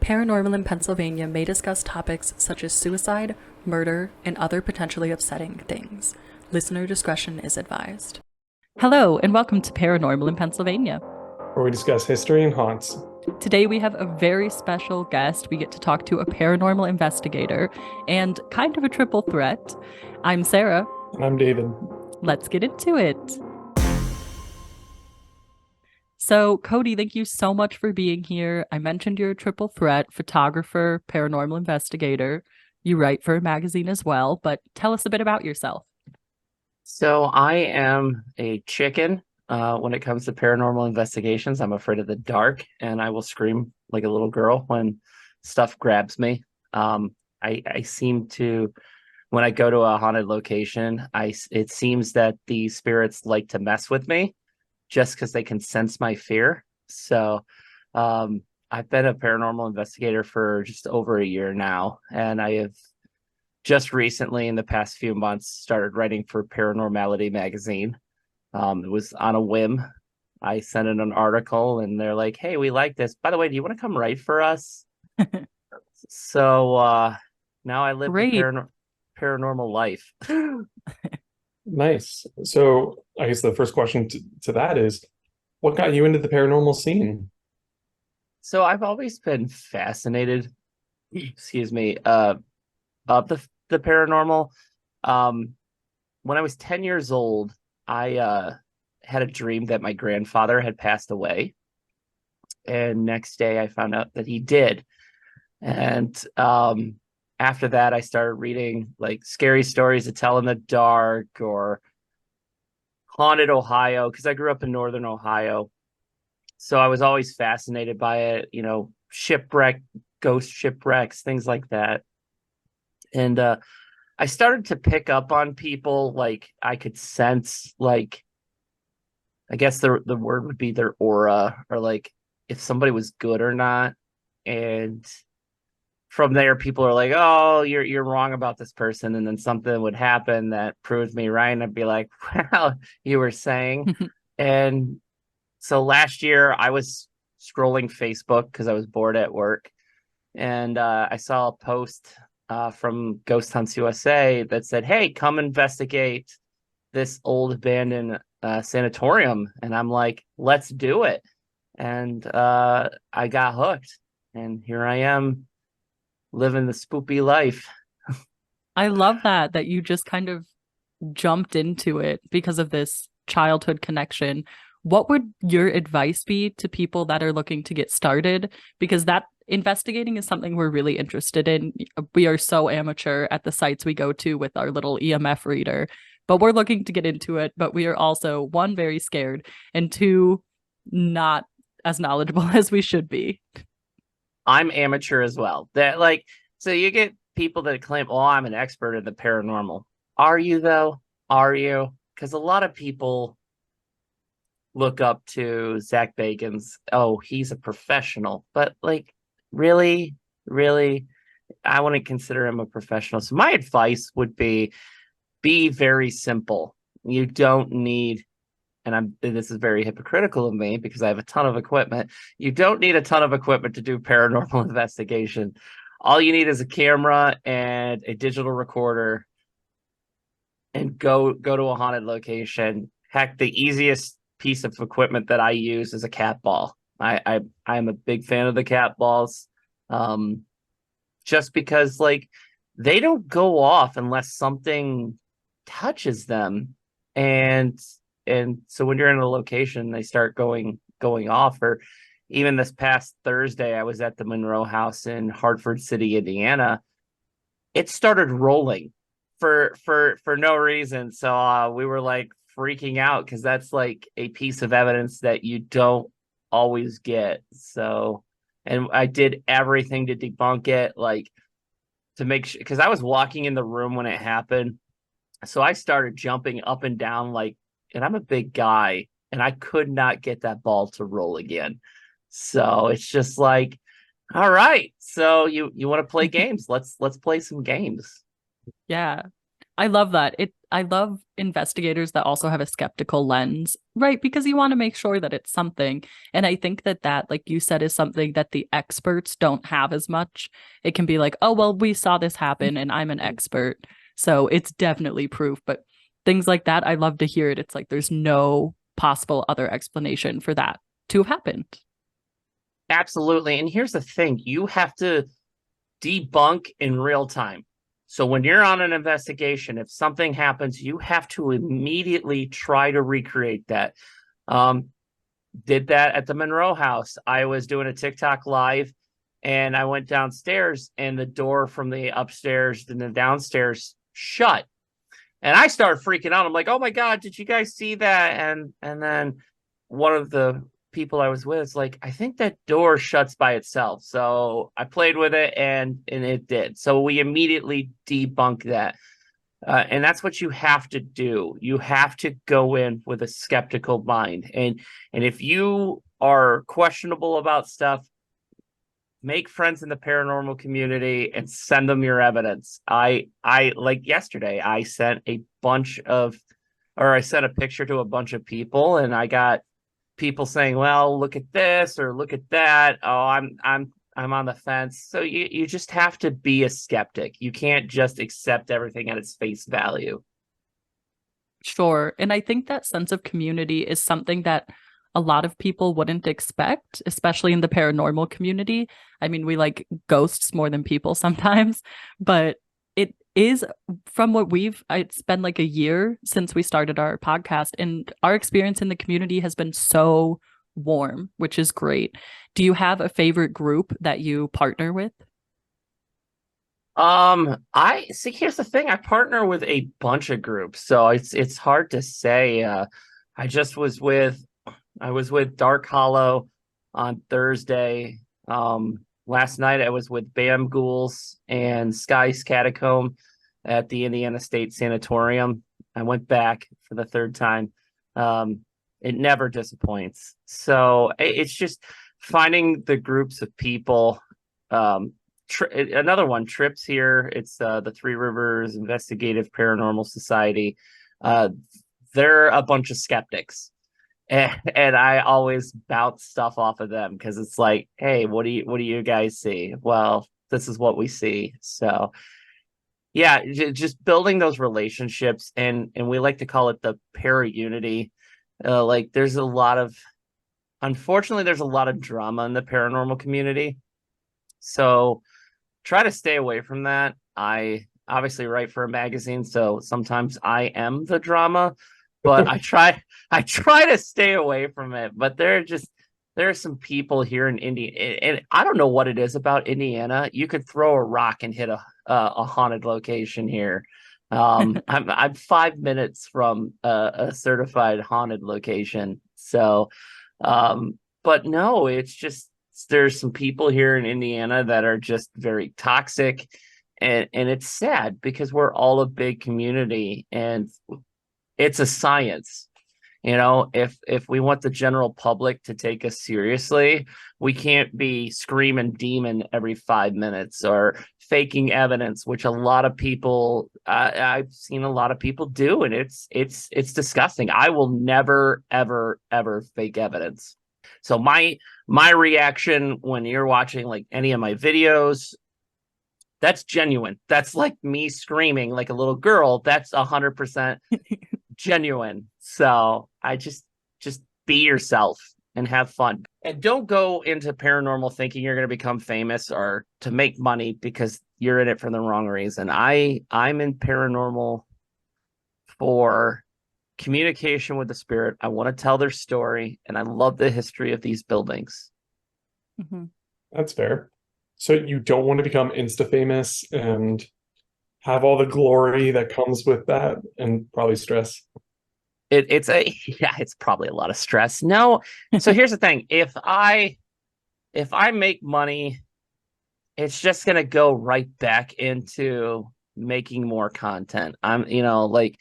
Paranormal in Pennsylvania may discuss topics such as suicide, murder, and other potentially upsetting things. Listener discretion is advised. Hello, and welcome to Paranormal in Pennsylvania, where we discuss history and haunts. Today we have a very special guest. We get to talk to a paranormal investigator and kind of a triple threat. I'm Sarah. And I'm David. Let's get into it. So, Cody, thank you so much for being here. I mentioned you're a triple threat, photographer, paranormal investigator. You write for a magazine as well, but tell us a bit about yourself. So I am a chicken when it comes to paranormal investigations. I'm afraid of the dark, and I will scream like a little girl when stuff grabs me. I seem to, when I go to a haunted location, it seems that the spirits like to mess with me just because they can sense my fear. So I've been a paranormal investigator for just over a year now, and I have just recently, in the past few months, started writing for Paranormality magazine. It was on a whim. I sent in an article, and they're like, "Hey, we like this. By the way, do you want to come write for us?" So now I live the paranormal life. Nice. So I guess the first question to that is, what got you into the paranormal scene? So I've always been fascinated, excuse me, of the paranormal. When I was 10 years old, I had a dream that my grandfather had passed away. And next day I found out that he did. And after that, I started reading like scary stories to tell in the dark or haunted Ohio, because I grew up in Northern Ohio. So I was always fascinated by it, shipwreck, ghost shipwrecks, things like that. And I started to pick up on people. Like I could sense, like, I guess the word would be their aura, or like if somebody was good or not. And from there, people are like, "Oh, you're wrong about this person," and then something would happen that proved me right, and I'd be like, "Well, you were saying." And so last year, I was scrolling Facebook because I was bored at work, and I saw a post from Ghost Hunts USA that said, "Hey, come investigate this old abandoned sanatorium." And I'm like, "Let's do it." And I got hooked, and here I am living the spoopy life. I love that you just kind of jumped into it because of this childhood connection. What would your advice be to people that are looking to get started? Because that investigating is something we're really interested in. We are so amateur at the sites we go to with our little EMF reader, but we're looking to get into it. But we are also, one, very scared, and two, not as knowledgeable as we should be. I'm amateur as well. So you get people that claim, "Oh, I'm an expert in the paranormal." Are you though? Are you? Because a lot of people look up to Zach Bagans. "Oh, he's a professional," but like, really, I wouldn't consider him a professional. So my advice would be very simple. You don't need, and this is very hypocritical of me because I have a ton of equipment. You don't need a ton of equipment to do paranormal investigation. All you need is a camera and a digital recorder, and go to a haunted location. Heck, the easiest piece of equipment that I use is a cat ball. I'm a big fan of the cat balls, just because like they don't go off unless something touches them, and so when you're in a location, they start going off. Or even this past Thursday, I was at the Monroe House in Hartford City, Indiana. It started rolling for no reason. So we were like freaking out because that's like a piece of evidence that you don't always get. So, and I did everything to debunk it, like to make sure, because I was walking in the room when it happened. So I started jumping up and down, like, and I'm a big guy, and I could not get that ball to roll again. So it's just like, all right, so you want to play games? Let's play some games. Yeah. I love that. I love investigators that also have a skeptical lens, right? Because you want to make sure that it's something. And I think that, like you said, is something that the experts don't have as much. It can be like, oh, well, we saw this happen and I'm an expert. So it's definitely proof. But things like that, I love to hear it. It's like there's no possible other explanation for that to have happened. Absolutely. And here's the thing, you have to debunk in real time. So when you're on an investigation, if something happens, you have to immediately try to recreate that. Um, did that at the Monroe house. I was doing a TikTok live and I went downstairs and the door from the upstairs and the downstairs shut. And I started freaking out. I'm like, oh my God, did you guys see that? And then one of the people I was with is like, I think that door shuts by itself. So I played with it and it did. So we immediately debunked that. And that's what you have to do. You have to go in with a skeptical mind. And if you are questionable about stuff, make friends in the paranormal community and send them your evidence. I like yesterday, I sent a picture to a bunch of people and I got people saying, well, look at this or look at that. Oh, I'm on the fence. So you just have to be a skeptic. You can't just accept everything at its face value. Sure. And I think that sense of community is something that a lot of people wouldn't expect, especially in the paranormal community. I mean, we like ghosts more than people sometimes, but it is from what it's been like a year since we started our podcast, and our experience in the community has been so warm, which is great. Do you have a favorite group that you partner with? I see. Here's the thing. I partner with a bunch of groups, so it's hard to say. I just was with I was with Dark Hollow on Thursday. Last night I was with Bam Ghouls and Sky's Catacomb at the Indiana State Sanatorium. I went back for the third time. It never disappoints. So it's just finding the groups of people. Another one, Trips here. It's the Three Rivers Investigative Paranormal Society. They're a bunch of skeptics. And I always bounce stuff off of them because it's like, hey, what do you guys see? Well, this is what we see. So yeah, just building those relationships, and we like to call it the para unity. Like unfortunately, there's a lot of drama in the paranormal community. So try to stay away from that. I obviously write for a magazine, so sometimes I am the drama, but I try to stay away from it. But there are some people here in Indiana, and I don't know what it is about Indiana. You could throw a rock and hit a haunted location here. I'm 5 minutes from a certified haunted location. So, but no, it's just there's some people here in Indiana that are just very toxic, and it's sad because we're all a big community and it's a science. If we want the general public to take us seriously, we can't be screaming demon every 5 minutes or faking evidence, which a lot of people I've seen a lot of people do, and it's disgusting. I will never ever ever fake evidence. So my reaction when you're watching like any of my videos, that's genuine. That's like me screaming like a little girl. That's 100% genuine. So I just be yourself and have fun. And don't go into paranormal thinking you're going to become famous or to make money, because you're in it for the wrong reason. I'm in paranormal for communication with the spirit. I want to tell their story, and I love the history of these buildings. Mm-hmm. That's fair. So you don't want to become insta famous and have all the glory that comes with that, and probably stress. It's probably a lot of stress. No. So here's the thing. If I make money, it's just going to go right back into making more content. Like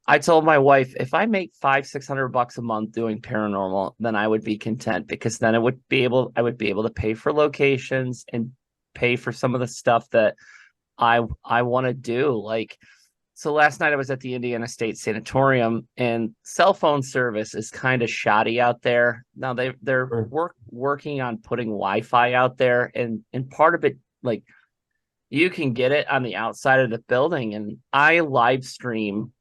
I told my wife, if I make $500-600 a month doing paranormal, then I would be content, because then I would be able to pay for locations and pay for some of the stuff that I want to do. Like So last night I was at the Indiana State Sanatorium, and cell phone service is kind of shoddy out there. Now they're Or- working on putting Wi-Fi out there, and part of it, like, you can get it on the outside of the building. And I live stream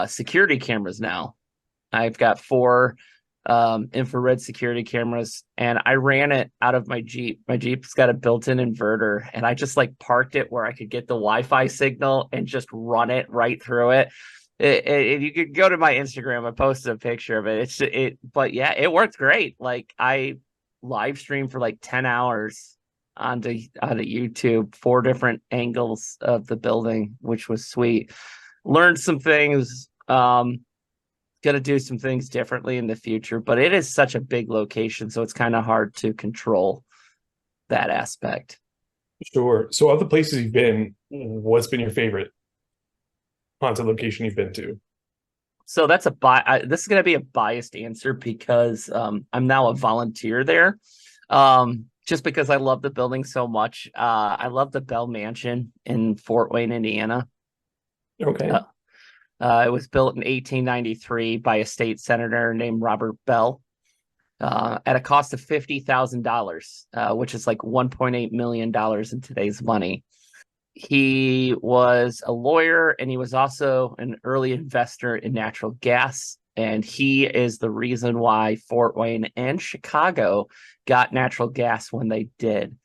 security cameras now. I've got 4 infrared security cameras, and I ran it out of my Jeep. My Jeep's got a built-in inverter, and I just like parked it where I could get the Wi-Fi signal and just run it right through it. You could go to my Instagram. I posted a picture of it. But yeah, it worked great. Like, I live streamed for like 10 hours onto YouTube, 4 different angles of the building, which was sweet. Learned some things. Gonna do some things differently in the future, but it is such a big location, so it's kind of hard to control that aspect. Sure. So, of the places you've been, what's been your favorite haunted location you've been to? So that's this is gonna be a biased answer because I'm now a volunteer there. Just because I love the building so much. I love the Bell Mansion in Fort Wayne, Indiana. Okay. It was built in 1893 by a state senator named Robert Bell, at a cost of $50,000, which is like $1.8 million in today's money. He was a lawyer, and he was also an early investor in natural gas. And he is the reason why Fort Wayne and Chicago got natural gas when they did.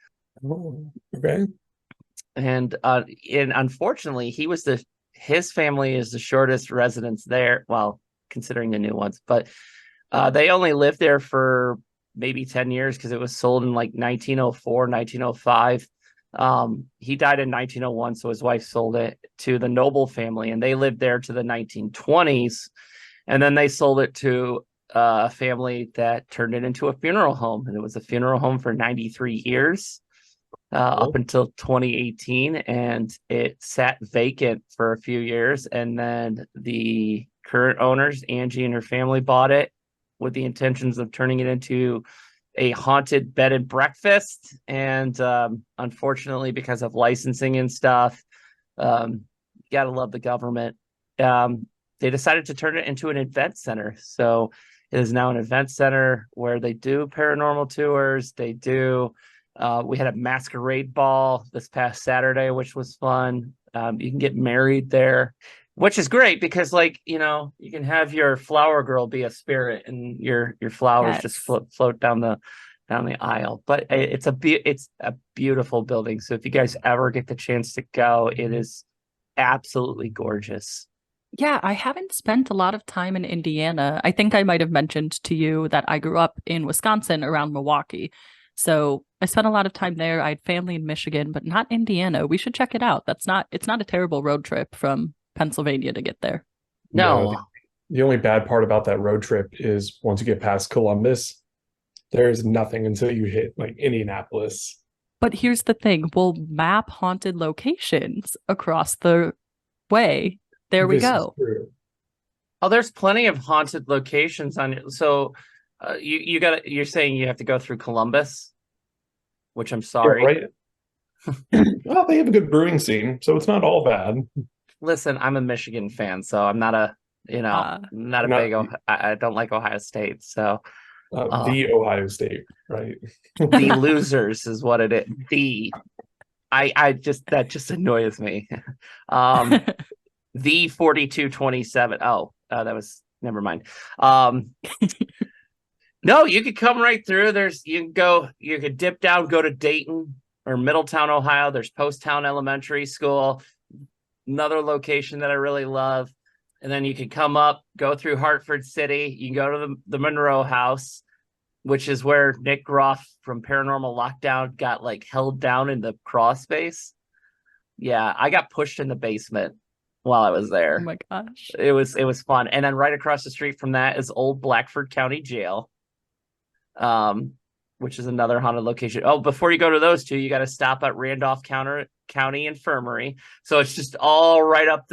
Oh, okay. And unfortunately, his family is the shortest residence there. Well, considering the new ones, but they only lived there for maybe 10 years because it was sold in like 1904, 1905. He died in 1901, so his wife sold it to the Noble family, and they lived there to the 1920s. And then they sold it to a family that turned it into a funeral home, and it was a funeral home for 93 years. Up until 2018, and it sat vacant for a few years. And then the current owners, Angie and her family, bought it with the intentions of turning it into a haunted bed and breakfast. And unfortunately, because of licensing and stuff, you gotta love the government. They decided to turn it into an event center. So it is now an event center where they do paranormal tours. We had a masquerade ball this past Saturday, which was fun. You can get married there, which is great because, like, you can have your flower girl be a spirit, and your flowers just float down the aisle. But it's a beautiful building. So if you guys ever get the chance to go, it is absolutely gorgeous. Yeah, I haven't spent a lot of time in Indiana. I think I might have mentioned to you that I grew up in Wisconsin around Milwaukee. So I spent a lot of time there. I had family in Michigan, but not Indiana. We should check it out. It's not a terrible road trip from Pennsylvania to get there. No, No, the only bad part about that road trip is once you get past Columbus, there's nothing until you hit like Indianapolis. But here's the thing, we'll map haunted locations across the way. There we This is go. true. oh, there's plenty of haunted locations on it. So you're saying you have to go through Columbus, which I'm Yeah, sorry. right. Well, they have a good brewing scene, so it's not all bad. Listen, I'm a Michigan fan, so I'm not a, not a Not big, I don't like Ohio State. So the Ohio State, right? the losers is what it is. That just annoys me. Um, the 4227. Oh, that was, never mind. No, you could come right through. You could dip down, go to Dayton or Middletown, Ohio. There's Poasttown Elementary School, another location that I really love. And then you could come up, go through Hartford City. You can go to the Monroe House, which is where Nick Groff from Paranormal Lockdown got like held down in the crawl space. Yeah, I got pushed in the basement while I was Oh there. my gosh. It was fun. And then right across the street from that is Old Blackford County Jail, which is another haunted location. Oh, before you go to those two, you got to stop at Randolph County Infirmary. So it's just all right up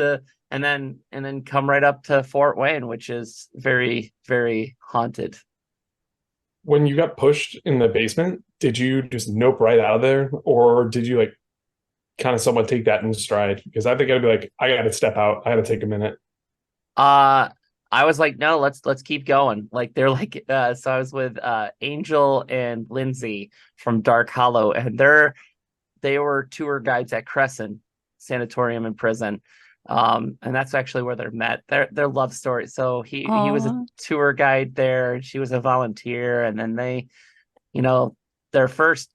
and then come right up to Fort Wayne, which is very, very haunted. When you got pushed in the basement, did you just nope right out of there, or did you like kind of somewhat take that in stride? Because I think I'd be like, I got to step out. I got to take a minute. Uh, I was like, no, let's keep going. Like they're like, so I was with Angel and Lindsay from Dark Hollow, and they were tour guides at Crescent Sanatorium and Prison. And that's actually where they're met. Their love story. So he was a Oh, tour guide there, and she was a volunteer, and then they, you know, their first,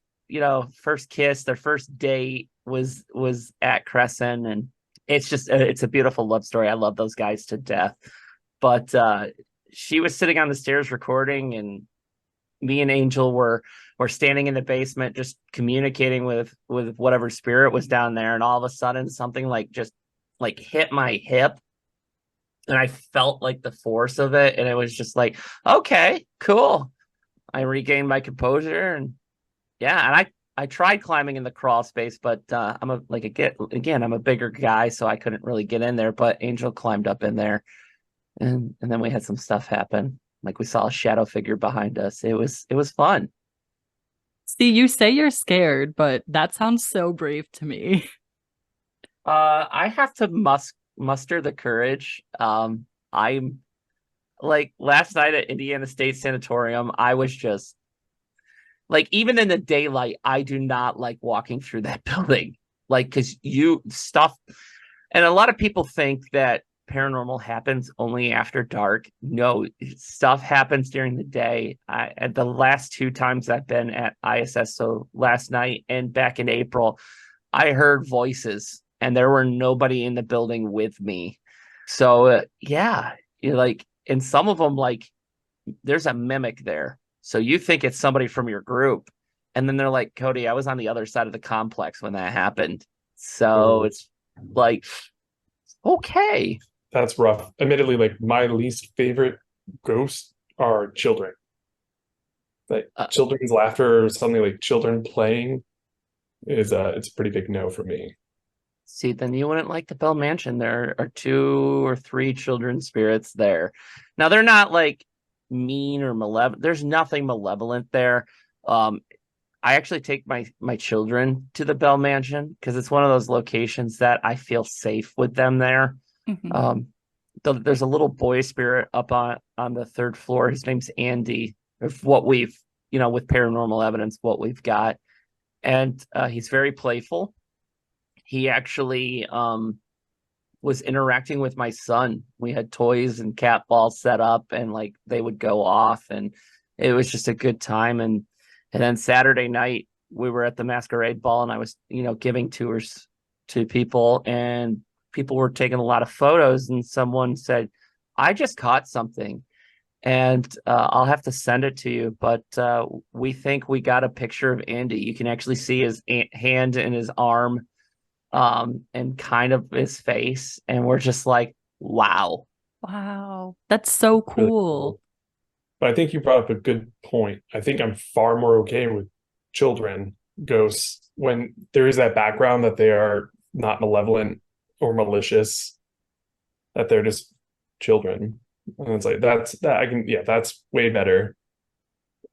first kiss, their first date was at Crescent, and it's just it's a beautiful love story. I love those guys to death. But she was sitting on the stairs recording, and me and Angel were standing in the basement just communicating with whatever spirit was down there, and all of a sudden something like just like hit my hip, and I felt like the force of it, and it was just like, okay, cool. I regained my composure, and yeah, and I tried climbing in the crawl space, but I'm a like again I'm a bigger guy, so I couldn't really get in there. But Angel climbed up in there, and then we had some stuff happen. Like we saw a shadow figure behind us. It was fun. see, you say you're scared, but that sounds so brave to me. I have to muster the courage. I'm like last night at Indiana State Sanatorium, I was just like, even in the daylight, I do not like walking through that building. Like, because you stuff, and a lot of people think that paranormal happens only after dark. No, stuff happens during the day. At the last two times I've been at ISS, so last night and back in April, I heard voices, and there were nobody in the building with me. So yeah, you're like, and some of them, like, there's a mimic there. So you think it's somebody from your group. And then they're like, Cody, I was on the other side of the complex when that happened. So Oh, it's like, okay. that's rough. Admittedly, like my least favorite ghosts are children. Like Uh, children's laughter or something like children playing is it's a pretty big no for me. See, then you wouldn't like the Bell Mansion. There are two or three children spirits there. Now they're not like mean or malevolent. There's nothing malevolent there. Um, I actually take my children to the Bell Mansion because it's one of those locations that I feel safe with them there. Mhm. Um, there's a little boy spirit up on the third floor. His name's Andy. Of what we've, with paranormal evidence, what we've got, and he's very playful. He actually was interacting with my son. We had toys and cat balls set up, and like they would go off, and it was just a good time. And then Saturday night we were at the masquerade ball, and I was, giving tours to people, and people were taking a lot of photos, and someone said, I just caught something, and I'll have to send it to you, but we think we got a picture of Andy. You can actually see his hand and his arm, and kind of his face, and we're just like, wow. Wow, that's so Really cool. cool. But I think you brought up a good point. I think I'm far more okay with children ghosts when there is that background that they are not malevolent or malicious, that they're just children. And it's like that's that I can, yeah, that's way better.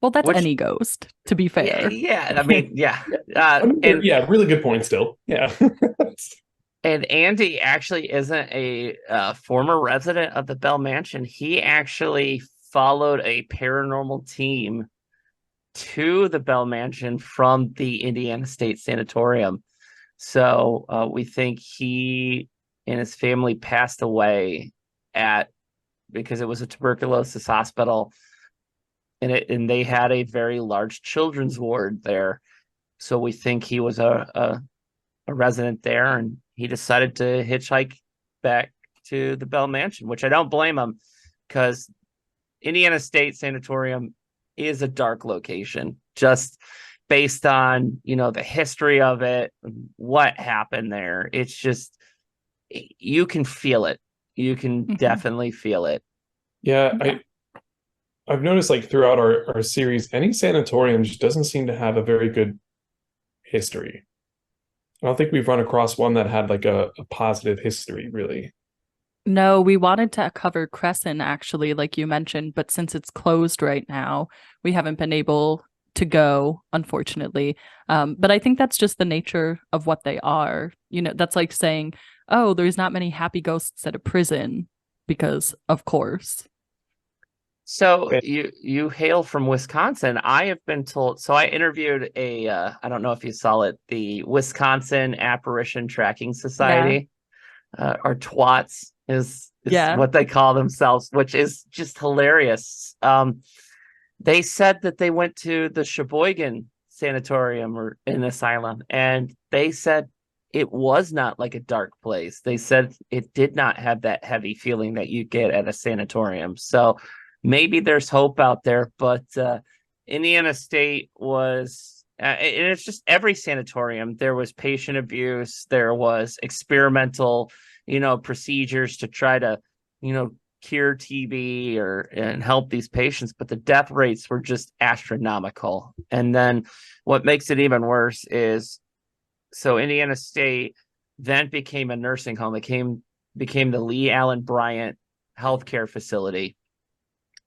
Well, that's Which, any ghost, to be yeah, fair. yeah. I mean, yeah. I mean, yeah, really good point still. Yeah. And Andy actually isn't a former resident of the Bell Mansion. He actually followed a paranormal team to the Bell Mansion from the Indiana State Sanatorium. So we think he and his family passed away at because it was a tuberculosis hospital, and they had a very large children's ward there. So we think he was a resident there, and he decided to hitchhike back to the Bell Mansion, which I don't blame him, because Indiana State Sanatorium is a dark location, just based on, the history of it, what happened there. It's just, you can feel it. You can Mhm. definitely feel it. Yeah, Yeah. I've noticed like throughout our series, any sanatorium just doesn't seem to have a very good history. I don't think we've run across one that had like a positive history, really. No, we wanted to cover Crescent actually, like you mentioned, but since it's closed right now, we haven't been able to go, unfortunately. But I think that's just the nature of what they are. That's like saying, oh, there's not many happy ghosts at a prison, because of course. So you hail from Wisconsin. I have been told. So I interviewed I don't know if you saw it, the Wisconsin Apparition Tracking Yeah. Society, or TWATS is Yeah. what they call themselves, which is just hilarious. They said that they went to the Sheboygan Sanatorium or an asylum, and they said it was not like a dark place. They said it did not have that heavy feeling that you get at a sanatorium. So maybe there's hope out there, but Indiana State was, and it's just every sanatorium. There was patient abuse. There was experimental, procedures to try to, cure TB and help these patients, but the death rates were just astronomical. And then what makes it even worse is, so Indiana State then became a nursing home. It became the Lee Allen Bryant Healthcare Facility.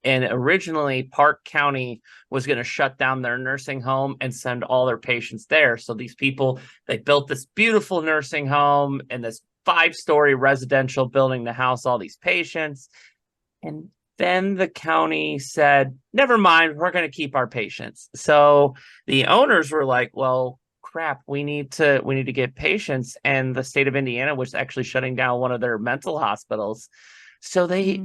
And originally, Park County was going to shut down their nursing home and send all their patients there. So these people, they built this beautiful nursing home and this 5-story residential building to house all these patients. And then the county said, never mind, we're going to keep our patients. So the owners were like, well, crap, we need to get patients. And the state of Indiana was actually shutting down one of their mental hospitals. So they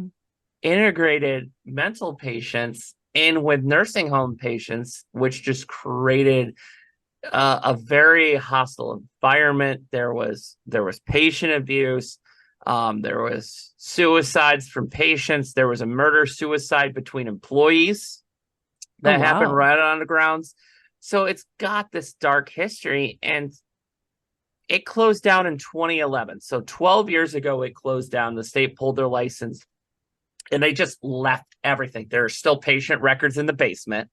integrated mental patients in with nursing home patients, which just created a very hostile environment. There was patient abuse. There was suicides from patients. There was a murder-suicide between employees that happened right on the grounds. So it's got this dark history, and it closed down in 2011. So 12 years ago, it closed down. The state pulled their license, and they just left everything. There are still patient records in the basement.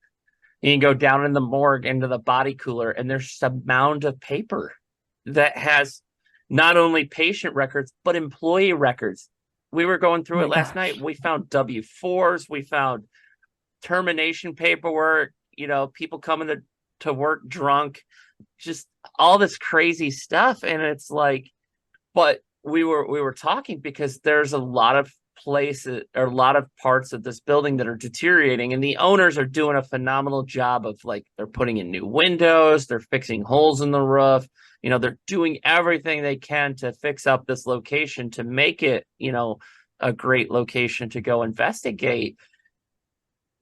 You can go down in the morgue into the body cooler, and there's a mound of paper that has not only patient records, but employee records. We were going through it last night. We found W-4s. We found termination paperwork, people coming to work drunk, just all this crazy stuff. And it's like, but we were talking because there's a lot of places or a lot of parts of this building that are deteriorating, and the owners are doing a phenomenal job of, like, they're putting in new windows, they're fixing holes in the roof, they're doing everything they can to fix up this location to make it, a great location to go investigate.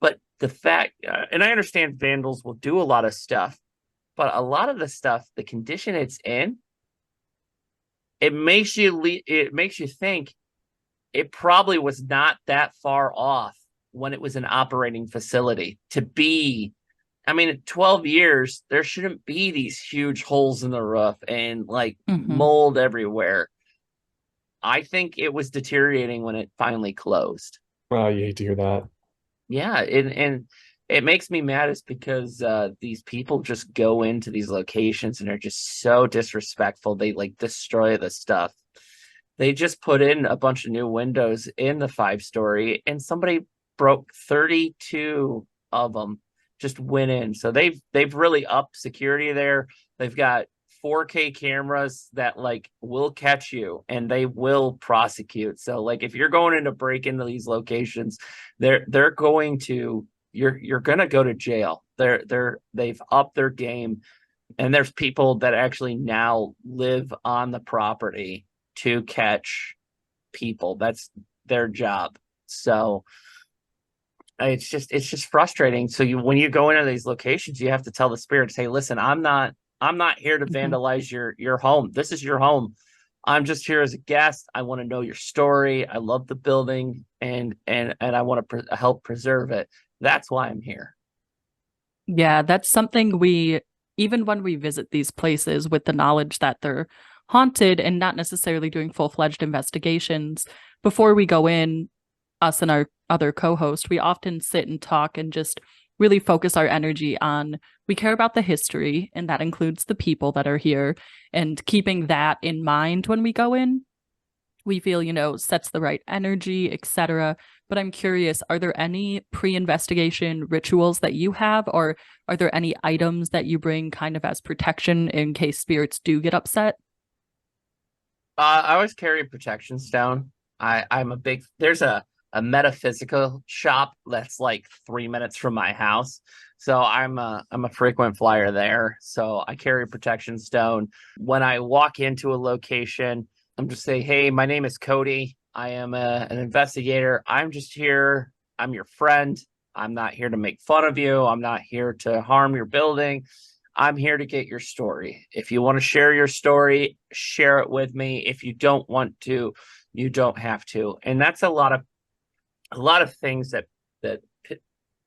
But the fact, and I understand vandals will do a lot of stuff, but a lot of the stuff, the condition it's in, it makes you think it probably was not that far off when it was an operating facility to be. I mean, 12 years, there shouldn't be these huge holes in the roof and mold everywhere. I think it was deteriorating when it finally closed. Oh, you hate to hear that. Yeah, and it makes me mad is because these people just go into these locations and are just so disrespectful. They destroy the stuff. They just put in a bunch of new windows in the 5-story, and somebody broke 32 of them, just went in. So they've really upped security there. They've got 4K cameras that will catch you, and they will prosecute. So if you're going in to break into these locations, they're going to, you're going to go to jail. They've upped their game, and there's people that actually now live on the property to catch people. That's their job. So it's just frustrating. So when you go into these locations, you have to tell the spirits, hey, listen, I'm not here to vandalize your home. This is your home. I'm just here as a guest. I want to know your story. I love the building, and I want to help preserve it. That's why I'm here. Yeah, that's something even when we visit these places with the knowledge that they're haunted and not necessarily doing full-fledged investigations, before we go in, us and our other co-host, we often sit and talk and just really focus our energy on, we care about the history, and that includes the people that are here, and keeping that in mind when we go in, we feel, sets the right energy, etc., but I'm curious, are there any pre-investigation rituals that you have, or are there any items that you bring kind of as protection in case spirits do get upset? I always carry a protection stone. I'm a big there's a metaphysical shop that's like 3 minutes from my house. So I'm a frequent flyer there. So I carry a protection stone. When I walk into a location, I'm just saying, hey, my name is Cody. I am an investigator. I'm just here. I'm your friend. I'm not here to make fun of you. I'm not here to harm your building. I'm here to get your story. If you want to share your story, share it with me. If you don't want to, you don't have to. And that's a lot of things that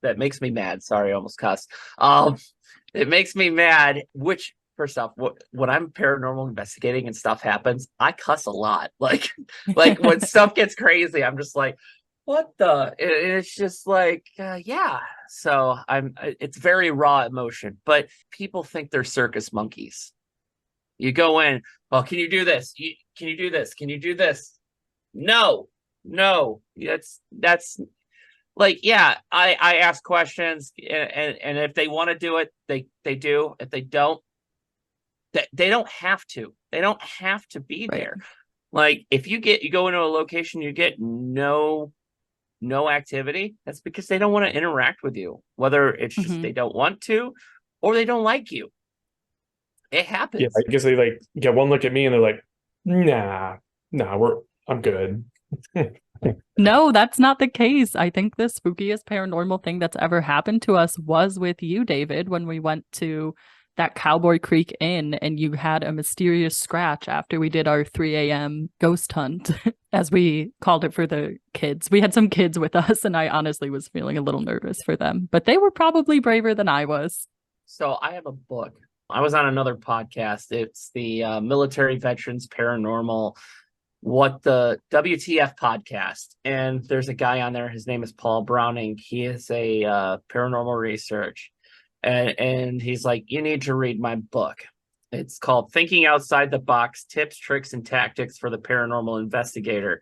that makes me mad. Sorry, I almost cussed. It makes me mad. Which, first off, when I'm paranormal investigating and stuff happens, I cuss a lot. Like when stuff gets crazy, I'm just like, what the? It's just like, yeah. So it's very raw emotion, but people think they're circus monkeys. You go in, well, can you do this? Can you do this? Can you do this? No, no. That's like, yeah, I ask questions, and if they want to do it, they do. If they don't, they don't have to. They don't have to be Right. there. Like if you go into a location, you get no activity, that's because they don't want to interact with you, whether it's just they don't want to or they don't like you. It Yeah, happens. I guess they like get one look at me and they're like, nah, I'm good. No, that's not the case. I think the spookiest paranormal thing that's ever happened to us was with you, David, when we went to that Cowboy Creek Inn and you had a mysterious scratch after we did our 3 a.m. ghost hunt, as we called it for the kids. We had some kids with us, and I honestly was feeling a little nervous for them, but they were probably braver than I was. So I have a book. I was on another podcast. It's the Military Veterans Paranormal, what the WTF podcast. And there's a guy on there. His name is Paul Browning. He is a paranormal research. And he's like, you need to read my book. It's called Thinking Outside the Box, Tips, Tricks, and Tactics for the Paranormal Investigator.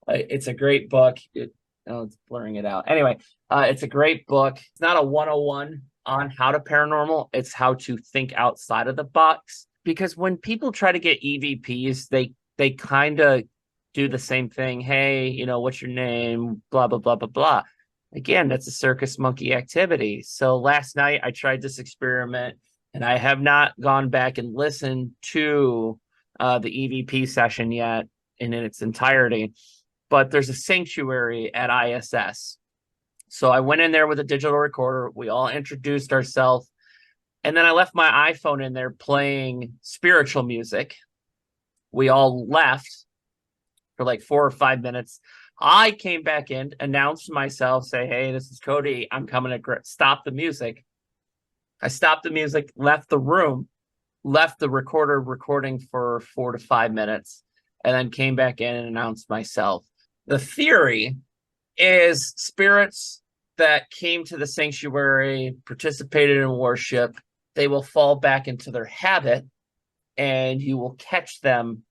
It's a great book. It's blurring it out. Anyway, it's a great book. It's not a 101 on how to paranormal. It's how to think outside of the box. Because when people try to get EVPs, they kind of do the same thing. Hey, what's your name? Blah, blah, blah, blah, blah. Again, that's a circus monkey activity. So last night I tried this experiment, and I have not gone back and listened to the EVP session yet in its entirety. But there's a sanctuary at ISS. So I went in there with a digital recorder. We all introduced ourselves. And then I left my iPhone in there playing spiritual music. We all left for like 4 or 5 minutes. I came back in, announced myself, say, hey, this is Cody. I'm coming to stop the music. I stopped the music, left the room, left the recorder recording for 4 to 5 minutes, and then came back in and announced myself. The theory is spirits that came to the sanctuary, participated in worship, they will fall back into their habit, and you will catch them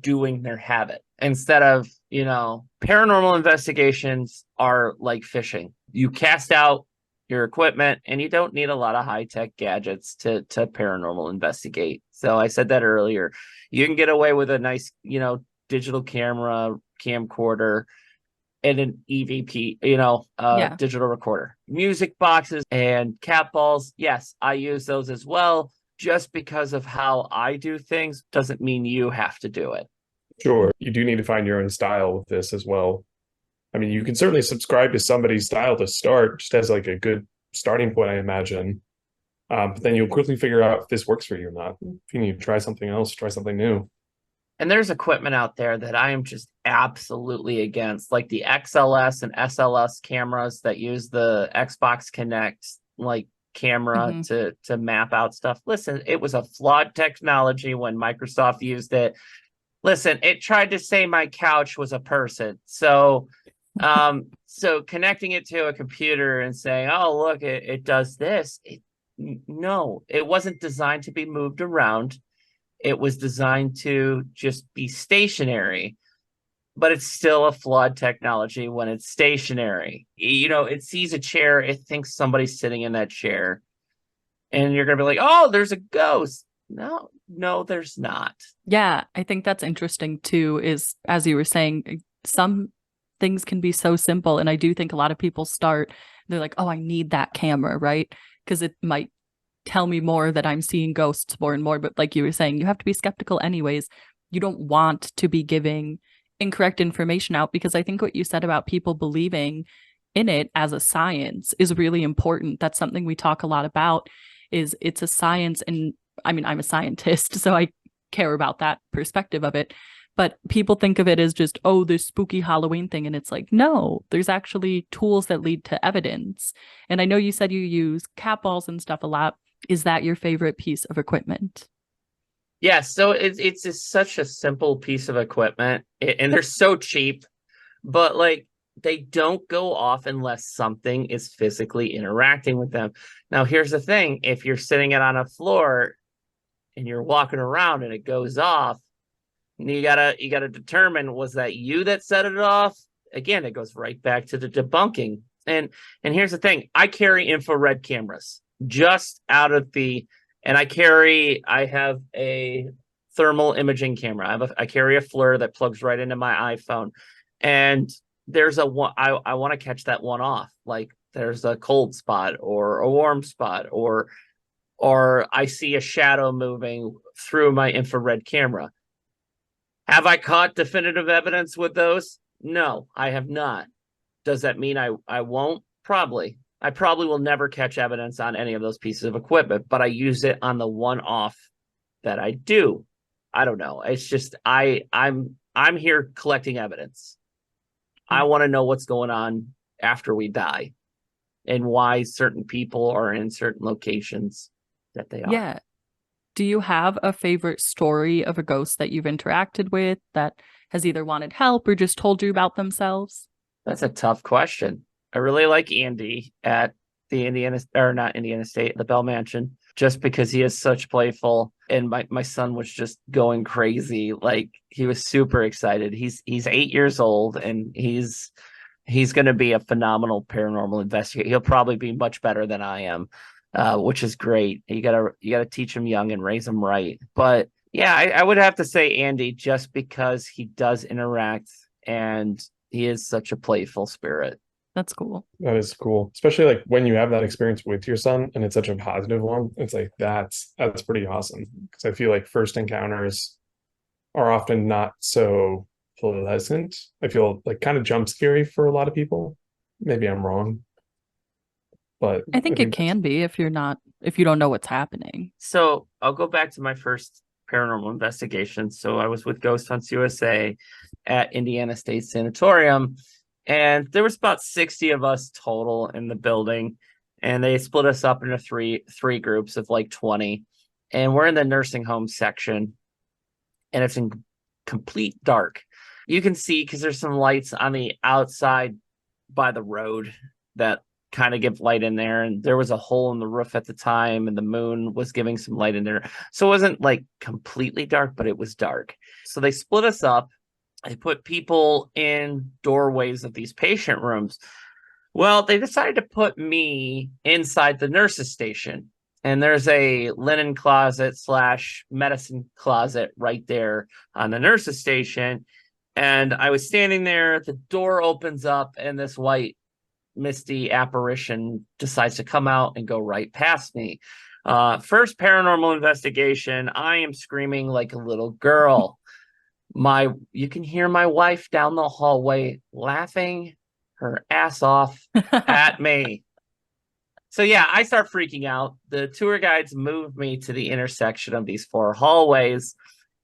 doing their habit. Instead of, paranormal investigations are like fishing. You cast out your equipment, and you don't need a lot of high-tech gadgets to paranormal investigate. So I said that earlier. You can get away with a nice, digital camera, camcorder, and an EVP, Yeah. digital recorder. Music boxes and cat balls. Yes, I use those as well. Just because of how I do things doesn't mean you have to do it. Sure, you do need to find your own style with this as well. I mean, you can certainly subscribe to somebody's style to start, just as like a good starting point, I imagine. But then you'll quickly figure out if this works for you or not. If you need to try something else, try something new. And there's equipment out there that I am just absolutely against, like the XLS and SLS cameras that use the Xbox Connect camera to map out stuff. Listen, it was a flawed technology when Microsoft used it. Listen, it tried to say my couch was a person. So connecting it to a computer and saying, oh, look, it does this. No, it wasn't designed to be moved around. It was designed to just be stationary. but it's still a flawed technology when it's stationary. It sees a chair, it thinks somebody's sitting in that chair, and you're going to be like, oh, there's a ghost. No, there's not. Yeah, I think that's interesting too, is as you were saying, some things can be so simple. And I do think a lot of people start, they're like, oh, I need that camera, right? Because it might tell me more that I'm seeing ghosts more and more. But like you were saying, you have to be skeptical anyways. You don't want to be giving incorrect information out, because I think what you said about people believing in it as a science is really important. That's something we talk a lot about, is it's a science. And I mean, I'm a scientist, so I care about that perspective of it. But people think of it as just, oh, this spooky Halloween thing. And it's like, no, there's actually tools that lead to evidence. And I know you said you use cat balls and stuff a lot. Is that your favorite piece of equipment? Yeah, so it's just such a simple piece of equipment, and they're so cheap, but like they don't go off unless something is physically interacting with them. Now, here's the thing: if you're sitting it on a floor and you're walking around and it goes off, you gotta determine, was that you that set it off? Again, it goes right back to the debunking. And here's the thing: I carry infrared cameras just out of the. And I have a thermal imaging camera. I carry a FLIR that plugs right into my iPhone. And there's I want to catch that one off. Like there's a cold spot or a warm spot, or I see a shadow moving through my infrared camera. Have I caught definitive evidence with those? No, I have not. Does that mean I won't? Probably. I probably will never catch evidence on any of those pieces of equipment, but I use it on the one-off that I do. I don't know. It's just I'm here collecting evidence. I want to know what's going on after we die and why certain people are in certain locations that they are. Yeah. Do you have a favorite story of a ghost that you've interacted with that has either wanted help or just told you about themselves? That's a tough question. I really like Andy at the the Bell Mansion, just because he is such playful, and my son was just going crazy. Like he was super excited. He's 8 years old, and he's going to be a phenomenal paranormal investigator. He'll probably be much better than I am, which is great. You gotta teach him young and raise him right. But yeah, I would have to say Andy, just because he does interact and he is such a playful spirit. That's cool. That is cool, especially like when you have that experience with your son and it's such a positive one. It's like that's pretty awesome, because I feel like first encounters are often not so pleasant. I feel like kind of jump scary for a lot of people. Maybe I'm wrong, but I think it can be if you don't know what's happening. So I'll go back to my first paranormal investigation. So I was with Ghost Hunts USA at Indiana State Sanatorium. And there was about 60 of us total in the building, and they split us up into three groups of like 20. And we're in the nursing home section, and it's in complete dark. You can see, because there's some lights on the outside by the road that kind of give light in there. And there was a hole in the roof at the time, and the moon was giving some light in there. So it wasn't like completely dark, but it was dark. So they split us up. They put people in doorways of these patient rooms. Well, they decided to put me inside the nurse's station. And there's a linen closet / medicine closet right there on the nurse's station. And I was standing there. The door opens up, and this white, misty apparition decides to come out and go right past me. First paranormal investigation. I am screaming like a little girl. You can hear my wife down the hallway laughing her ass off at me. So yeah, I start freaking out. The tour guides move me to the intersection of these 4 hallways,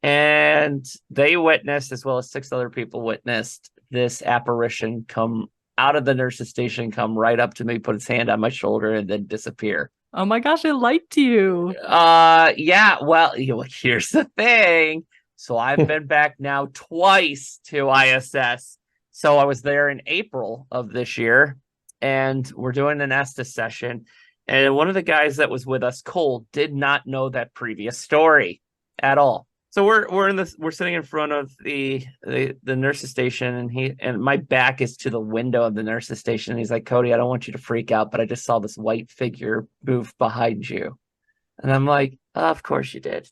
and they witnessed, as well as 6 other people witnessed, this apparition come out of the nurse's station, come right up to me, put its hand on my shoulder, and then disappear. Oh my gosh, it liked you. Yeah, well, here's the thing. So I've been back now twice to ISS. So I was there in April of this year, and we're doing an Estes session. And one of the guys that was with us, Cole, did not know that previous story at all. So we're sitting in front of the nurse's station, and my back is to the window of the nurse's station. And he's like, Cody, I don't want you to freak out, but I just saw this white figure move behind you. And I'm like, oh, of course you did.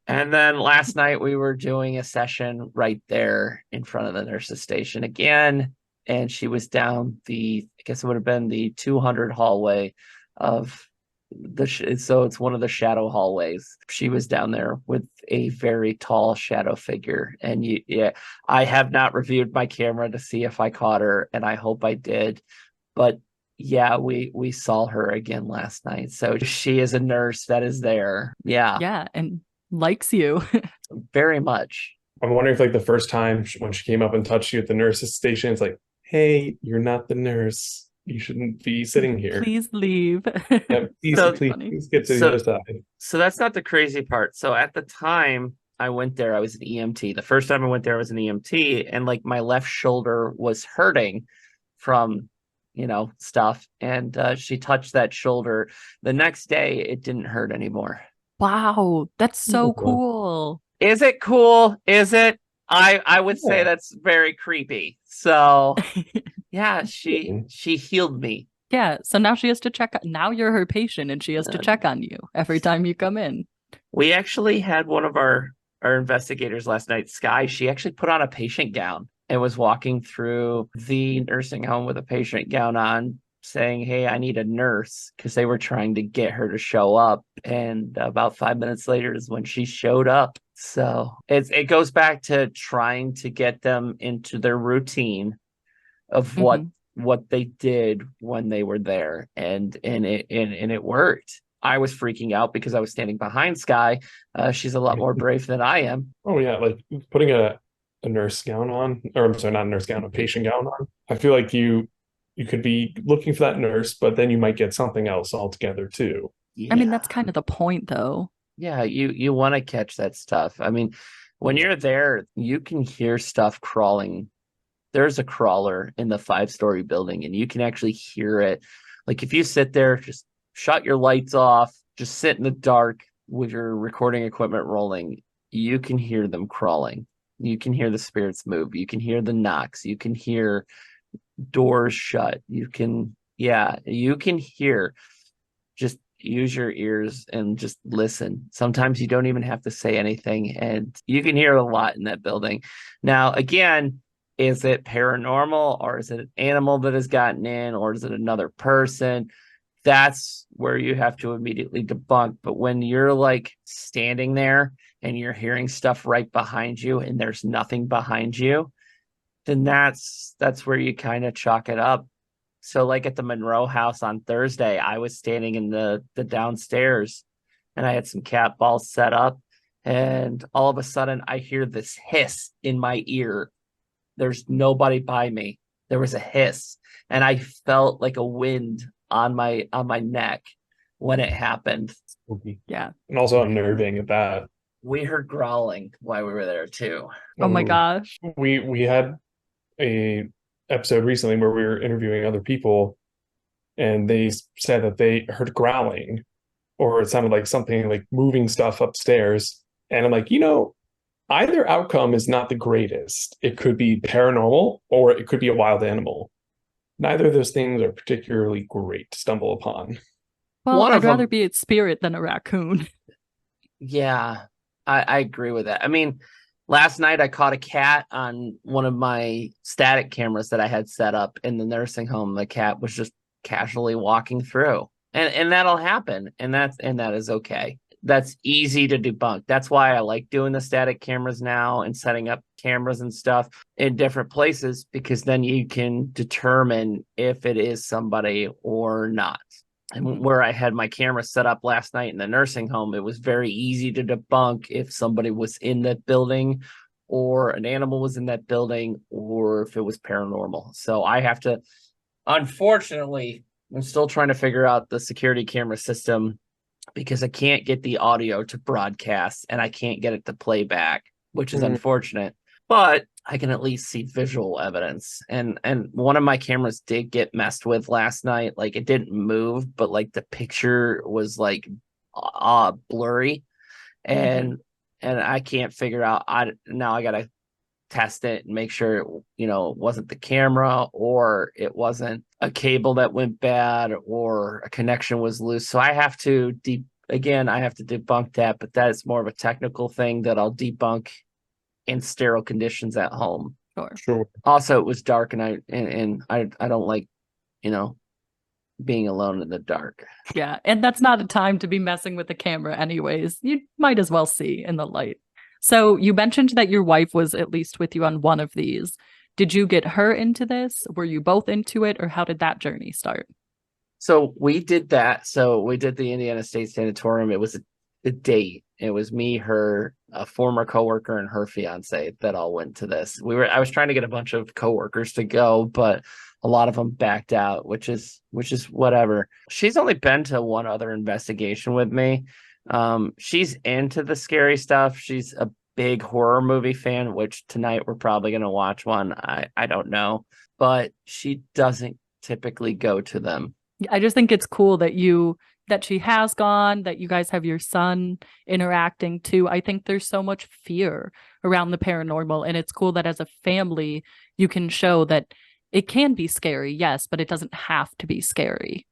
And then last night we were doing a session right there in front of the nurse's station again. And she was down I guess it would have been the 200 hallway of so it's one of the shadow hallways. She was down there with a very tall shadow figure. And I have not reviewed my camera to see if I caught her, and I hope I did. But yeah, we saw her again last night. So she is a nurse that is there. Yeah. Yeah, and likes you. Very much. I'm wondering if like the first time when she came up and touched you at the nurse's station, it's like, hey, you're not the nurse. You shouldn't be sitting here. Please leave. Yeah, please get to the other side. So that's not the crazy part. So at the time I went there, I was an EMT. The first time I went there, I was an EMT, and like my left shoulder was hurting from stuff. And she touched that shoulder. The next day, it didn't hurt anymore. Wow, that's so cool. Is it cool? Is it? I would say that's very creepy. So yeah, she healed me. Yeah, so now she has to check. Now you're her patient, and she has to check on you every time you come in. We actually had one of our investigators last night, Sky. She actually put on a patient gown and was walking through the nursing home with a patient gown on, saying, hey, I need a nurse, because they were trying to get her to show up. And about 5 minutes later is when she showed up. So it goes back to trying to get them into their routine of what they did when they were there. And it worked. I was freaking out because I was standing behind Sky. She's a lot more brave than I am. Oh yeah, like putting a nurse gown on, or I'm sorry, not a nurse gown, a patient gown on. I feel like you could be looking for that nurse, but then you might get something else altogether too. Yeah. I mean, that's kind of the point, though. Yeah, you want to catch that stuff. I mean, when you're there, you can hear stuff crawling. There's a crawler in the 5-story building, and you can actually hear it. Like if you sit there, just shut your lights off, just sit in the dark with your recording equipment rolling, you can hear them crawling. You can hear the spirits move. You can hear the knocks. You can hear doors shut. You can hear. Just use your ears and just listen. Sometimes you don't even have to say anything, and you can hear a lot in that building. Now, again, is it paranormal, or is it an animal that has gotten in, or is it another person? That's where you have to immediately debunk. But when you're like standing there and you're hearing stuff right behind you and there's nothing behind you, then that's where you kind of chalk it up. So like at the Monroe house on Thursday, I was standing in the downstairs, and I had some cat balls set up, and all of a sudden I hear this hiss in my ear. There's nobody by me. There was a hiss, and I felt like a wind on my neck when it happened. Yeah. And also unnerving at that. We heard growling while we were there too. Oh my gosh. We had a episode recently where we were interviewing other people, and they said that they heard growling, or it sounded like something like moving stuff upstairs. And I'm like, either outcome is not the greatest. It could be paranormal, or it could be a wild animal. Neither of those things are particularly great to stumble upon. Well, I'd rather be a spirit than a raccoon. Yeah, I agree with that. I mean, last night I caught a cat on one of my static cameras that I had set up in the nursing home. The cat was just casually walking through, and that'll happen, and that is okay. That's easy to debunk. That's why I like doing the static cameras now and setting up cameras and stuff in different places, because then you can determine if it is somebody or not. And where I had my camera set up last night in the nursing home, it was very easy to debunk if somebody was in that building, or an animal was in that building, or if it was paranormal. So I have to, unfortunately, I'm still trying to figure out the security camera system, because I can't get the audio to broadcast and I can't get it to play back, which is unfortunate. But I can at least see visual evidence. And one of my cameras did get messed with last night. Like it didn't move, but like the picture was like blurry. And and I can't figure out. I gotta test it and make sure it wasn't the camera, or it wasn't a cable that went bad, or a connection was loose. So I have to debunk that, but that is more of a technical thing that I'll debunk in sterile conditions at home. Sure. Also, it was dark, and I don't like, being alone in the dark. Yeah. And that's not a time to be messing with the camera, anyways. You might as well see in the light. So you mentioned that your wife was at least with you on one of these. Did you get her into this? Were you both into it, or how did that journey start? So we did that. So we did the Indiana State Sanatorium. It was a date. It was me, her, a former coworker, and her fiance that all went to this. I was trying to get a bunch of coworkers to go, but a lot of them backed out, which is whatever. She's only been to one other investigation with me. She's into the scary stuff. She's a big horror movie fan, which tonight we're probably going to watch one. I don't know, but she doesn't typically go to them. I just think it's cool that she has gone, that you guys have your son interacting too. I think there's so much fear around the paranormal, and it's cool that as a family you can show that it can be scary, yes, but it doesn't have to be scary.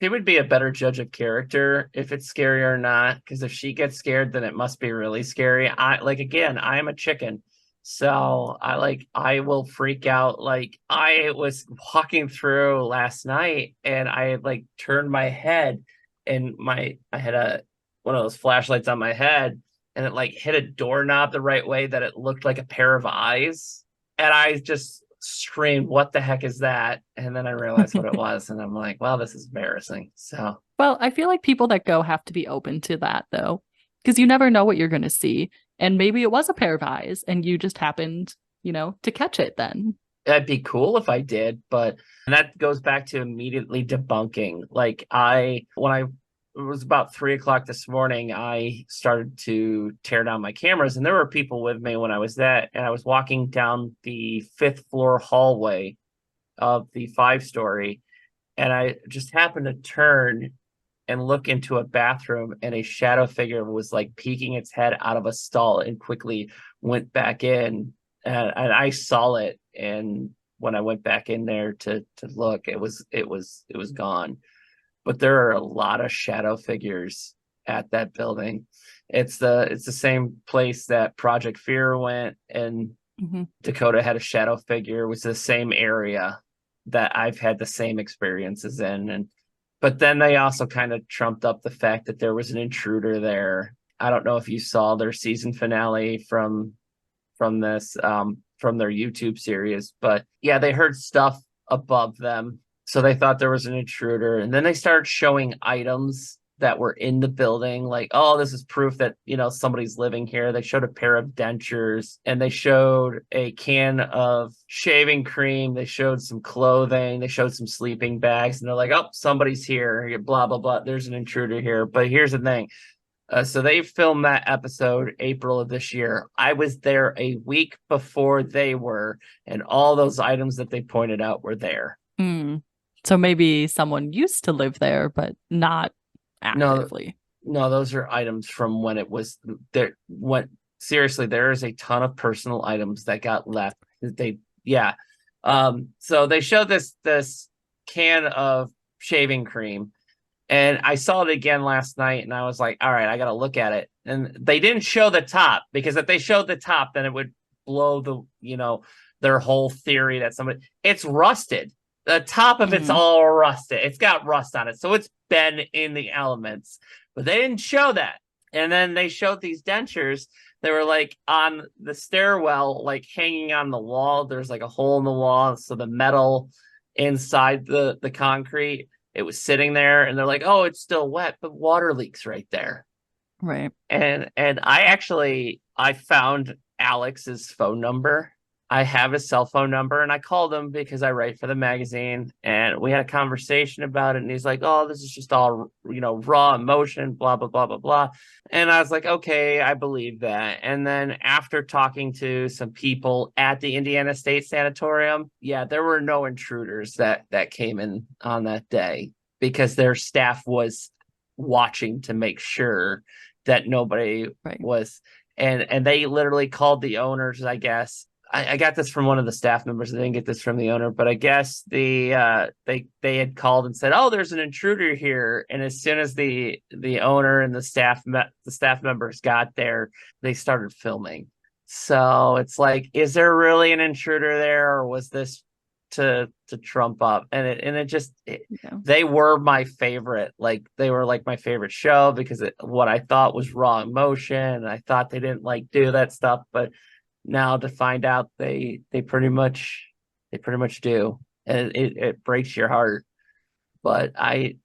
She would be a better judge of character if it's scary or not, because if she gets scared, then it must be really scary. I am a chicken. So I will freak out. Like, I was walking through last night, and I turned my head, and I had one of those flashlights on my head, and it hit a doorknob the right way that it looked like a pair of eyes. And I just screamed, "What the heck is that?" And then I realized what it was, and I'm like, "Wow, this is embarrassing." So, well, I feel like people that go have to be open to that, though, because you never know what you're going to see. And maybe it was a pair of eyes and you just happened, to catch it then. that'd be cool if I did, but that goes back to immediately debunking. It was about 3 o'clock this morning, I started to tear down my cameras, and there were people with me when I was and I was walking down the 5th floor hallway of the 5-story, and I just happened to turn and look into a bathroom, and a shadow figure was peeking its head out of a stall and quickly went back in, and I saw it. And when I went back in there to look, it was gone. But there are a lot of shadow figures at that building. It's the same place that Project Fear went, and Dakota had a shadow figure. It was the same area that I've had the same experiences in. But then they also kind of trumped up the fact that there was an intruder there. I don't know if you saw their season finale from this from their YouTube series, but yeah, they heard stuff above them, so they thought there was an intruder. And then they started showing items that were in the building, like, oh, this is proof that somebody's living here. They showed a pair of dentures, and they showed a can of shaving cream, they showed some clothing, they showed some sleeping bags, and they're like, oh, somebody's here, blah blah blah, there's an intruder here. But here's the thing, so they filmed that episode April of this year. I was there a week before they were, and all those items that they pointed out were there. So maybe someone used to live there, but not actively. No, those are items from when it was there. Seriously, there is a ton of personal items that got left. So they showed this can of shaving cream, and I saw it again last night, and I was like, all right, I got to look at it. And they didn't show the top, because if they showed the top, then it would blow their whole theory that it's rusted. The top of it's all rusted. It's got rust on it. So it's been in the elements. But they didn't show that. And then they showed these dentures. They were on the stairwell, hanging on the wall. There's a hole in the wall. So the metal inside the concrete, it was sitting there. And they're like, oh, it's still wet, but water leaks right there. Right. And I found Alex's phone number. I have his cell phone number, and I called him because I write for the magazine, and we had a conversation about it. And he's like, oh, this is just all, raw emotion, blah, blah, blah, blah, blah. And I was like, okay, I believe that. And then after talking to some people at the Indiana State Sanatorium, yeah, there were no intruders that came in on that day, because their staff was watching to make sure that nobody was. and they literally called the owners, I guess. I got this from one of the staff members. I didn't get this from the owner, but I guess they had called and said, "Oh, there's an intruder here." And as soon as the owner and the staff members got there, they started filming. So it's like, is there really an intruder there, or was this to trump up? And they were my favorite. Like, they were like my favorite show because what I thought was raw emotion, and I thought they didn't like do that stuff, but now to find out they pretty much do, and it breaks your heart. But I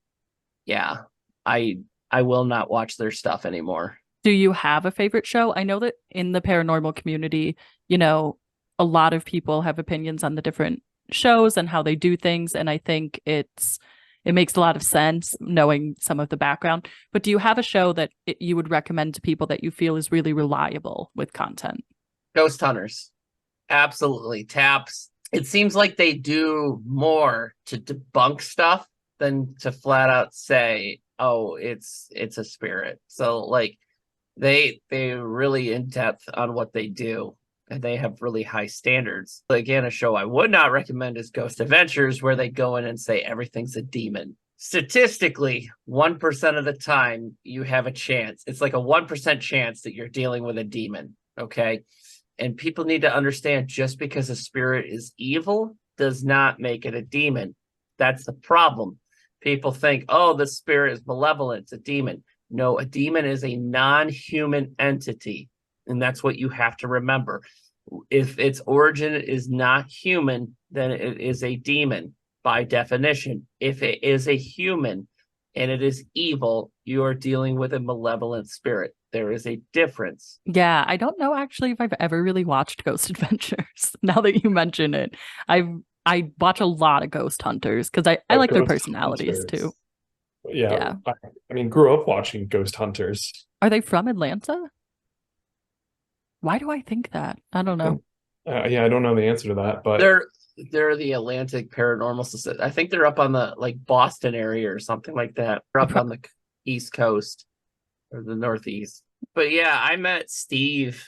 will not watch their stuff anymore. Do you have a favorite show? I know that in the paranormal community, a lot of people have opinions on the different shows and how they do things, and I think it makes a lot of sense knowing some of the background. But do you have a show that you would recommend to people that you feel is really reliable with content? Ghost Hunters. Absolutely. Taps. It seems like they do more to debunk stuff than to flat out say, oh, it's a spirit. So like they're really in depth on what they do, and they have really high standards. Again, a show I would not recommend is Ghost Adventures, where they go in and say everything's a demon. Statistically, 1% of the time you have a chance. It's like a 1% chance that you're dealing with a demon. Okay. And people need to understand, just because a spirit is evil does not make it a demon. That's the problem. People think, oh, the spirit is malevolent, it's a demon. No, a demon is a non-human entity. And that's what you have to remember. If its origin is not human, then it is a demon by definition. If it is a human and it is evil, you are dealing with a malevolent spirit. There is a difference. Yeah, I don't know actually if I've ever really watched Ghost Adventures. Now that you mention it, I watch a lot of Ghost Hunters because I like their personalities too. Yeah. I mean, grew up watching Ghost Hunters. Are they from Atlanta? Why do I think that? I don't know. Yeah, I don't know the answer to that, but they're the Atlantic Paranormal Society. I think they're up on the like Boston area or something like that. They're up on the East Coast or the Northeast. But yeah, I met Steve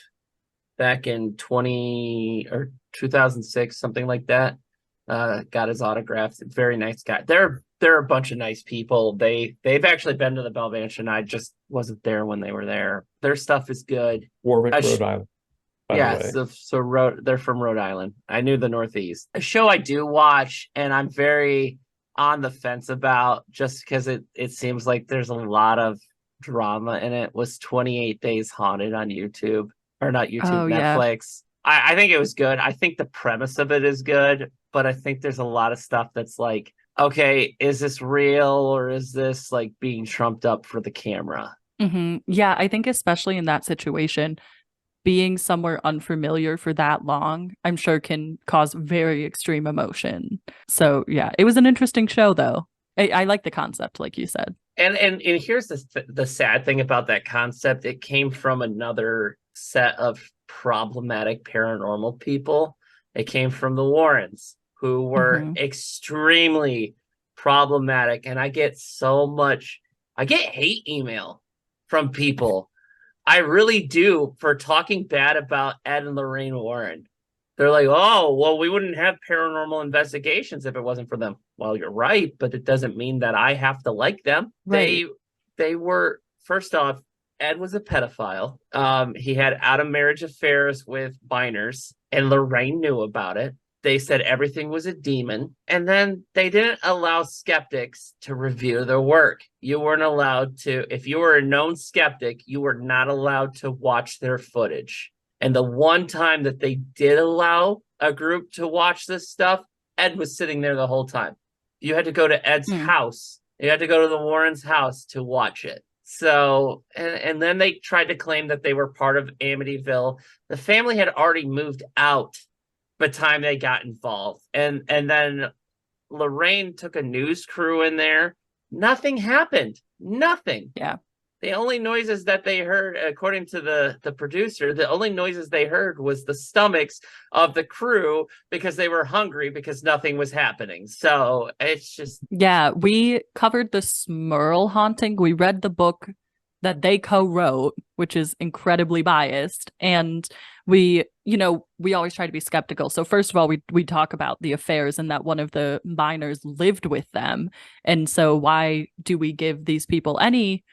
back in 2006, something like that. Got his autographs. Very nice guy. They're a bunch of nice people. They've actually been to the Bell Mansion. I just wasn't there when they were there. Their stuff is good. Warwick, Rhode Island. Yeah, they're from Rhode Island. I knew the Northeast. A show I do watch, and I'm very on the fence about, just because it seems like there's a lot of drama in it, was 28 Days Haunted on YouTube. Or not YouTube, Netflix. Yeah. I think it was good. I think the premise of it is good, but I think there's a lot of stuff that's like, okay, is this real, or is this like being trumped up for the camera? Mm-hmm. Yeah, I think especially in that situation, being somewhere unfamiliar for that long, I'm sure can cause very extreme emotion. So yeah, it was an interesting show though. I like the concept, like you said. And here's the sad thing about that concept. It came from another set of problematic paranormal people. It came from the Warrens, who were extremely problematic. And I get hate email from people. I really do, for talking bad about Ed and Lorraine Warren. They're like, oh, well, we wouldn't have Paranormal Investigations if it wasn't for them. Well, you're right, but it doesn't mean that I have to like them. Right. They were, first off, Ed was a pedophile. He had out-of-marriage affairs with minors, and Lorraine knew about it. They said everything was a demon, and then they didn't allow skeptics to review their work. You weren't allowed to, if you were a known skeptic, you were not allowed to watch their footage. And the one time that they did allow a group to watch this stuff, Ed was sitting there the whole time. You had to go to Ed's house. You had to go to the Warrens' house to watch it. So, and then they tried to claim that they were part of Amityville. The family had already moved out by the time they got involved. And then Lorraine took a news crew in there. Nothing happened. Nothing. Yeah. The only noises that they heard, according to the producer, the only noises they heard was the stomachs of the crew because they were hungry because nothing was happening. So it's just... Yeah, we covered the Smurl haunting. We read the book that they co-wrote, which is incredibly biased. And we, we always try to be skeptical. So first of all, we talk about the affairs and that one of the minors lived with them. And so why do we give these people any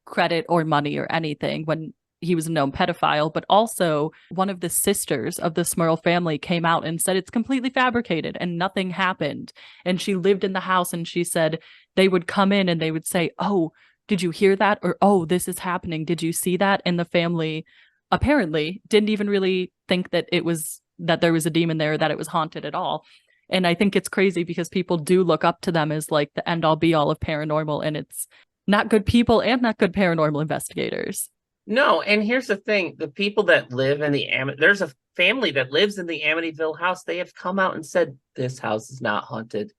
credit or money or anything when he was a known pedophile? But also one of the sisters of the Smurl family came out and said it's completely fabricated and nothing happened. And she lived in the house, and she said they would come in and they would say, "Oh, did you hear that?" Or, "Oh, this is happening. Did you see that?" And the family apparently didn't even really think that there was a demon there, that it was haunted at all. And I think it's crazy because people do look up to them as like the end all be all of paranormal, and it's not good people and not good paranormal investigators. No, and here's the thing. The people that live in there's a family that lives in the Amityville house. They have come out and said, this house is not haunted.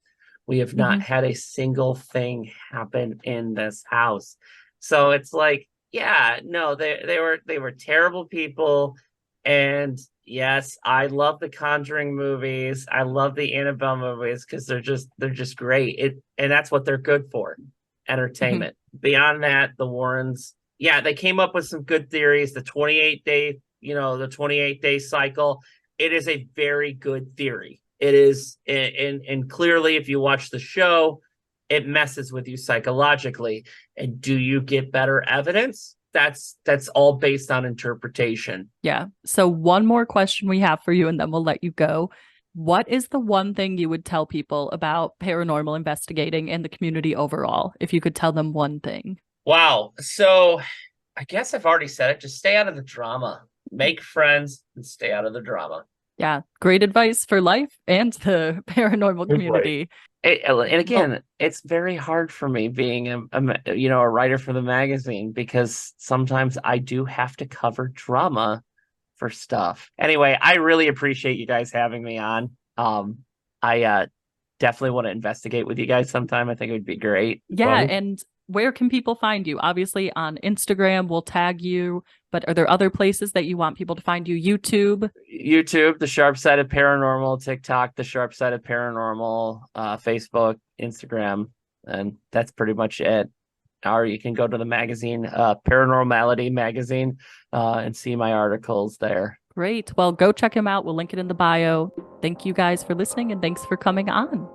We have not had a single thing happen in this house. So it's like, yeah, no, they were terrible people. And yes, I love the Conjuring movies. I love the Annabelle movies because they're just great. And that's what they're good for. Entertainment. Beyond that, the Warrens, yeah, they came up with some good theories. The 28-day cycle. It is a very good theory. It is, and clearly, if you watch the show, it messes with you psychologically. And do you get better evidence? That's all based on interpretation. Yeah. So one more question we have for you, and then we'll let you go. What is the one thing you would tell people about paranormal investigating and the community overall, if you could tell them one thing? Wow. So I guess I've already said it. Just stay out of the drama. Make friends and stay out of the drama. Yeah. Great advice for life and the paranormal community. Right. And again, it's very hard for me being a writer for the magazine, because sometimes I do have to cover drama for stuff. Anyway, I really appreciate you guys having me on. I definitely want to investigate with you guys sometime. I think it would be great. Yeah, and where can people find you? Obviously on Instagram, we'll tag you, but are there other places that you want people to find you? YouTube, the Sharpe Side of Paranormal, TikTok, the Sharpe Side of Paranormal, Facebook, Instagram, and that's pretty much it. Or you can go to the magazine, Paranormality magazine, and see my articles there. Great. Well, go check him out. We'll link it in the bio. Thank you guys for listening, and thanks for coming on.